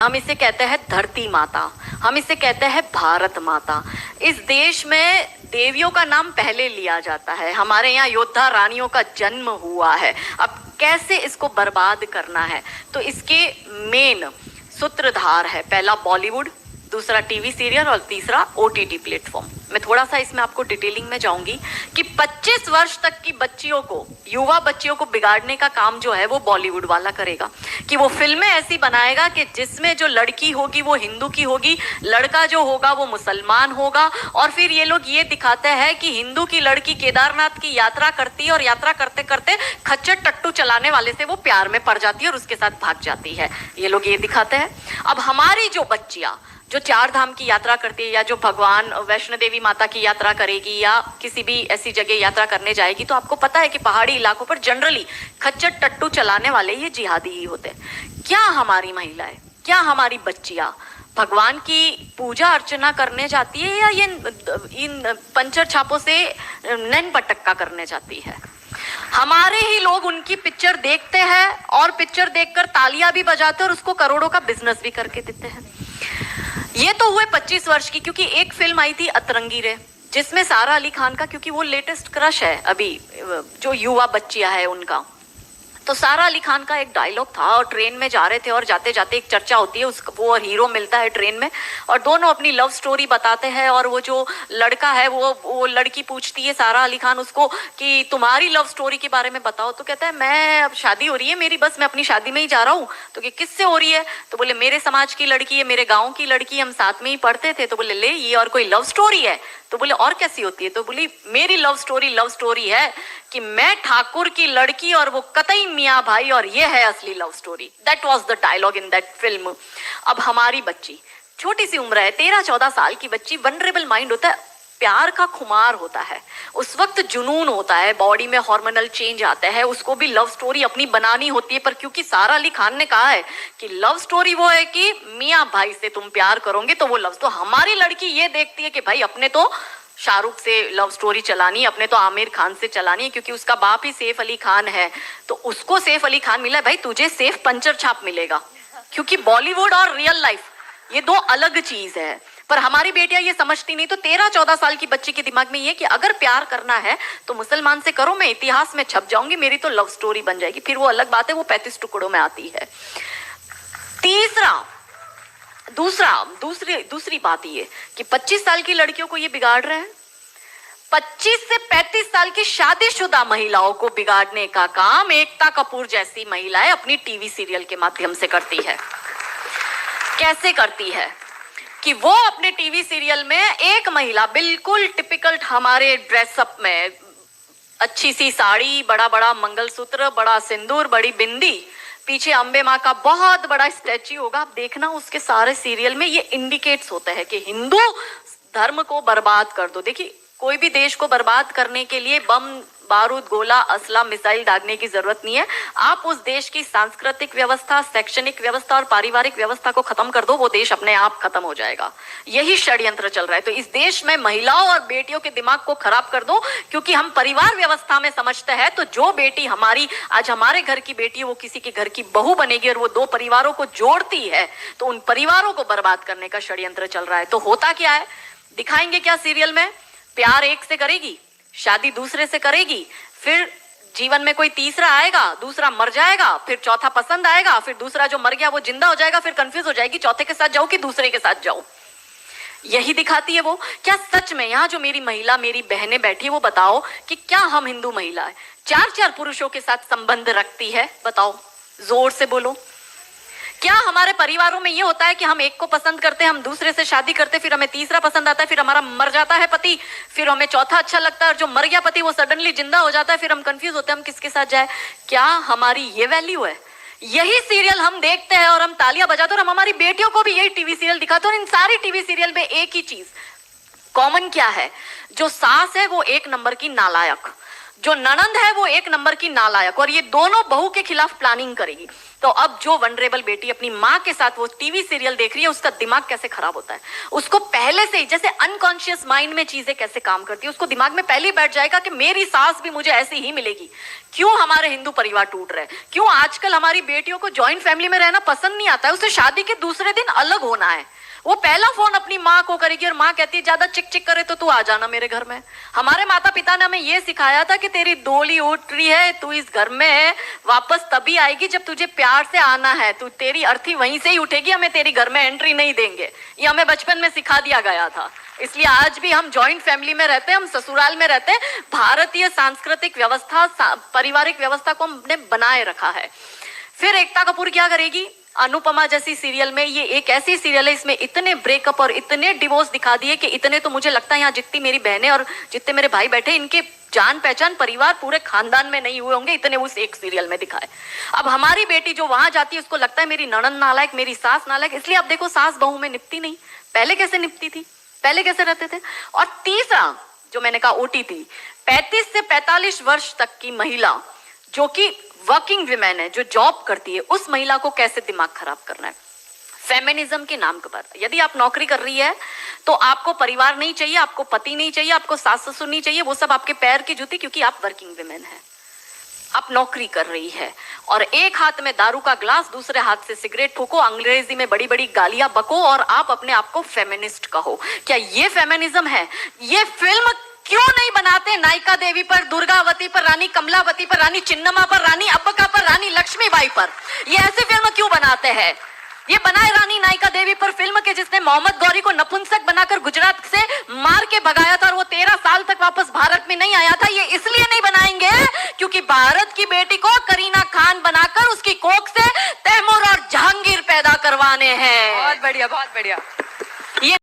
हम इसे कहते हैं धरती माता, हम इसे कहते हैं भारत माता। इस देश में देवियों का नाम पहले लिया जाता है। हमारे यहाँ योद्धा रानियों का जन्म हुआ है। अब कैसे इसको बर्बाद करना है, तो इसके मेन सूत्रधार है, पहला बॉलीवुड, दूसरा टीवी सीरियल और तीसरा ओटीटी प्लेटफॉर्म। मैं थोड़ा सा इसमें आपको डिटेलिंग में जाऊंगी कि 25 वर्ष तक की बच्चियों को, युवा बच्चियों को बिगाड़ने का काम जो है वो बॉलीवुड वाला करेगा। कि वो फिल्में ऐसी बनाएगा कि जिसमें जो लड़की होगी वो हिंदू की होगी, लड़का जो होगा वो मुसलमान होगा। और फिर ये लोग ये दिखाते हैं कि हिंदू की लड़की केदारनाथ की यात्रा करती है और यात्रा करते करते खच्चर टट्टू चलाने वाले से वो प्यार में पड़ जाती है और उसके साथ भाग जाती है। ये लोग ये दिखाते हैं। अब हमारी जो बच्चियां जो चार धाम की यात्रा करती है, या जो भगवान वैष्णो देवी माता की यात्रा करेगी, या किसी भी ऐसी जगह यात्रा करने जाएगी, तो आपको पता है कि पहाड़ी इलाकों पर जनरली खच्चर टट्टू चलाने वाले ये जिहादी ही होते हैं। क्या हमारी महिलाएं, क्या हमारी बच्चियां भगवान की पूजा अर्चना करने जाती है, या ये इन पंचर छापों से नैन पटक्का करने जाती है? हमारे ही लोग उनकी पिक्चर देखते हैं और पिक्चर देखकर तालियां भी बजाते हैं और उसको करोड़ों का बिजनेस भी करके देते हैं। ये तो हुए 25 वर्ष की, क्योंकि एक फिल्म आई थी अतरंगी रे, जिसमें सारा अली खान का, क्योंकि वो लेटेस्ट क्रश है अभी जो युवा बच्चियां है उनका, तो सारा अली खान का एक डायलॉग था और ट्रेन में जा रहे थे और जाते जाते एक चर्चा होती है, उसको वो हीरो मिलता है ट्रेन में और दोनों अपनी लव स्टोरी बताते हैं। और वो जो लड़का है वो लड़की पूछती है सारा अली खान उसको कि तुम्हारी लव स्टोरी के बारे में बताओ, तो कहता है मैं, अब शादी हो रही है मेरी, बस मैं अपनी शादी में ही जा रहा हूँ। तो कि किससे हो रही है? तो बोले मेरे समाज की लड़की है, मेरे गाँव की लड़की, हम साथ में ही पढ़ते थे। तो बोले ले, ये और कोई लव स्टोरी है? तो बोले और कैसी होती है? तो बोली मेरी लव स्टोरी है कि मैं ठाकुर की लड़की और वो कतई मियाँ भाई, और ये है असली love story. That was the dialogue in that film. अब हमारी बच्ची छोटी सी उम्र है, 13-14 साल की बच्ची, वनरेबल माइंड होता है, प्यार का खुमार होता है, उस वक्त जुनून होता है, बॉडी में हार्मोनल चेंज आता है, उसको भी लव स्टोरी अपनी बनानी होती है। पर क्योंकि सारा अली खान ने कहा है कि लव स्टोरी वो है कि मियाँ भाई से तुम प्यार करोगे तो वो लव, तो हमारी लड़की ये देखती है कि भाई अपने तो शाहरुख से लव स्टोरी चलानी है, अपने तो आमिर खान से चलानी है, क्योंकि उसका बाप ही सैफ अली खान है, तो उसको सैफ अली खान मिला है, भाई तुझे सैफ पंचर छाप मिलेगा। क्योंकि बॉलीवुड और रियल लाइफ ये दो अलग चीज है। पर हमारी बेटियां ये समझती नहीं। तो 13-14 साल की बच्ची के दिमाग में ये कि अगर प्यार करना है तो मुसलमान से करो, मैं इतिहास में छप जाऊंगी, मेरी तो लव स्टोरी बन जाएगी। फिर वो अलग बात है, वो 35 टुकड़ों में आती है। दूसरी बात ये कि 25 साल की लड़कियों को ये बिगाड़ रहे हैं। 25 से 35 साल की शादीशुदा महिलाओं को बिगाड़ने का काम एकता कपूर जैसी महिलाएं अपनी टीवी सीरियल के माध्यम से करती है। कैसे करती है कि वो अपने टीवी सीरियल में एक महिला बिल्कुल टिपिकल हमारे ड्रेसअप में, अच्छी सी साड़ी, बड़ा बड़ा मंगलसूत्र, बड़ा सिंदूर, बड़ी बिंदी, पीछे अंबे माँ का बहुत बड़ा स्टैच्यू होगा। आप देखना उसके सारे सीरियल में ये इंडिकेट्स होता है कि हिंदू धर्म को बर्बाद कर दो। देखिए कोई भी देश को बर्बाद करने के लिए बम, बारूद, गोला, असला, मिसाइल दागने की जरूरत नहीं है। आप उस देश की सांस्कृतिक व्यवस्था, शैक्षणिक व्यवस्था और पारिवारिक व्यवस्था को खत्म कर दो, वो देश अपने आप खत्म हो जाएगा। यही षड्यंत्र चल रहा है। तो इस देश में महिलाओं और बेटियों के दिमाग को खराब कर दो, क्योंकि हम परिवार व्यवस्था में समझते हैं तो जो बेटी हमारी, आज हमारे घर की बेटी, वो किसी के घर की बहू बनेगी और वो दो परिवारों को जोड़ती है, तो उन परिवारों को बर्बाद करने का षड्यंत्र चल रहा है। तो होता क्या है, दिखाएंगे क्या सीरियल में? प्यार एक से करेगी, शादी दूसरे से करेगी, फिर जीवन में कोई तीसरा आएगा, दूसरा मर जाएगा, फिर चौथा पसंद आएगा, फिर दूसरा जो मर गया वो जिंदा हो जाएगा, फिर कंफ्यूज हो जाएगी चौथे के साथ जाऊं कि दूसरे के साथ जाऊं। यही दिखाती है वो। क्या सच में यहाँ जो मेरी महिला, मेरी बहनें बैठी है, वो बताओ कि क्या हम हिंदू महिला है 4-4 पुरुषों के साथ संबंध रखती है? बताओ, जोर से बोलो। क्या हमारे परिवारों में ये होता है कि हम एक को पसंद करते हैं, हम दूसरे से शादी करते, फिर हमें तीसरा पसंद आता है, फिर हमारा मर जाता है पति, फिर हमें चौथा अच्छा लगता है, और जो मर गया पति वो सडनली जिंदा हो जाता है, फिर हम कंफ्यूज होते हैं हम किसके साथ जाए? क्या हमारी ये वैल्यू है? यही सीरियल हम देखते हैं और हम तालियां बजाते हैं, और हम हमारी बेटियों को भी यही टीवी सीरियल दिखाते हैं। और इन सारी टीवी सीरियल में एक ही चीज कॉमन क्या है? जो सास है वो एक नंबर की नालायक, जो ननंद है वो एक नंबर की नालायक, और ये दोनों बहू के खिलाफ प्लानिंग करेगी। तो अब जो वनरेबल बेटी अपनी माँ के साथ वो टीवी सीरियल देख रही है, उसका दिमाग कैसे खराब होता है, उसको पहले से ही, जैसे अनकॉन्शियस माइंड में चीजें कैसे काम करती है, उसको दिमाग में पहले ही बैठ जाएगा कि मेरी सास भी मुझे ऐसी ही मिलेगी। क्यों हमारे हिंदू परिवार टूट रहे, क्यों आजकल हमारी बेटियों को ज्वाइंट फैमिली में रहना पसंद नहीं आता है, उसे शादी के दूसरे दिन अलग होना है। वो पहला फोन अपनी माँ को करेगी और माँ कहती है ज्यादा चिक चिक करे तो तू आ जाना मेरे घर में। हमारे माता पिता ने हमें ये सिखाया था कि तेरी डोली उठ रही है, तू इस घर में वापस तभी आएगी जब तुझे प्यार से आना है, तू तेरी अर्थी वहीं से ही उठेगी, हमें तेरी घर में एंट्री नहीं देंगे। ये हमें बचपन में सिखा दिया गया था। इसलिए आज भी हम जॉइंट फैमिली में रहते हैं, हम ससुराल में रहते हैं। भारतीय सांस्कृतिक व्यवस्था, पारिवारिक व्यवस्था को हमने बनाए रखा है। फिर एकता कपूर क्या करेगी, अनुपमा जैसी सीरियल में, ये एक ऐसी सीरियल है इसमें इतने ब्रेकअप और इतने डिवोर्स दिखा दिए कि इतने तो मुझे लगता है यहाँ जितनी मेरी बहनें और जितने मेरे भाई बैठे, इनके जान पहचान परिवार पूरे खानदान में नहीं हुए होंगे, इतने उस एक सीरियल में दिखाए। अब हमारी बेटी जो वहां जाती है उसको लगता है मेरी ननंद नालायक, मेरी सास नालायक। इसलिए अब देखो सास बहू में निपटी नहीं, पहले कैसे निपटी थी, पहले कैसे रहते थे। और तीसरा जो मैंने कहा ओटीटी, 35 से 45 वर्ष तक की महिला जो कि वर्किंग विमेन है, जो जॉब करती है, उस महिला को कैसे दिमाग खराब करना है फेमिनिज्म के नाम पर। यदि आप नौकरी कर रही है तो आपको परिवार नहीं चाहिए, आपको पति नहीं चाहिए, आपको सास ससुर नहीं चाहिए, वो सब आपके पैर की जूती, क्योंकि आप वर्किंग विमेन है, आप नौकरी कर रही है। और एक हाथ में दारू का ग्लास, दूसरे हाथ से सिगरेट फूको, अंग्रेजी में बड़ी बड़ी गालियां बको और आप अपने आप को फेमिनिस्ट कहो। क्या ये फेमिनिज्म है? ये फिल्म क्यों नहीं बनाते नायिका देवी पर, दुर्गावती पर, रानी कमलावती पर, रानी चिन्नम्मा पर, रानी अब्बका पर, रानी लक्ष्मीबाई पर? ये ऐसी फिल्म क्यों बनाते हैं? ये बनाए रानी नायिका देवी पर फिल्म के जिसने मोहम्मद गौरी को नपुंसक बनाकर गुजरात से मार के भगाया था और वो 13 साल तक वापस भारत में नहीं आया था। ये इसलिए नहीं बनाएंगे क्योंकि भारत की बेटी को करीना खान बनाकर उसकी कोख से तैमूर और जहांगीर पैदा करवाने हैं। बहुत बढ़िया, बहुत बढ़िया। ये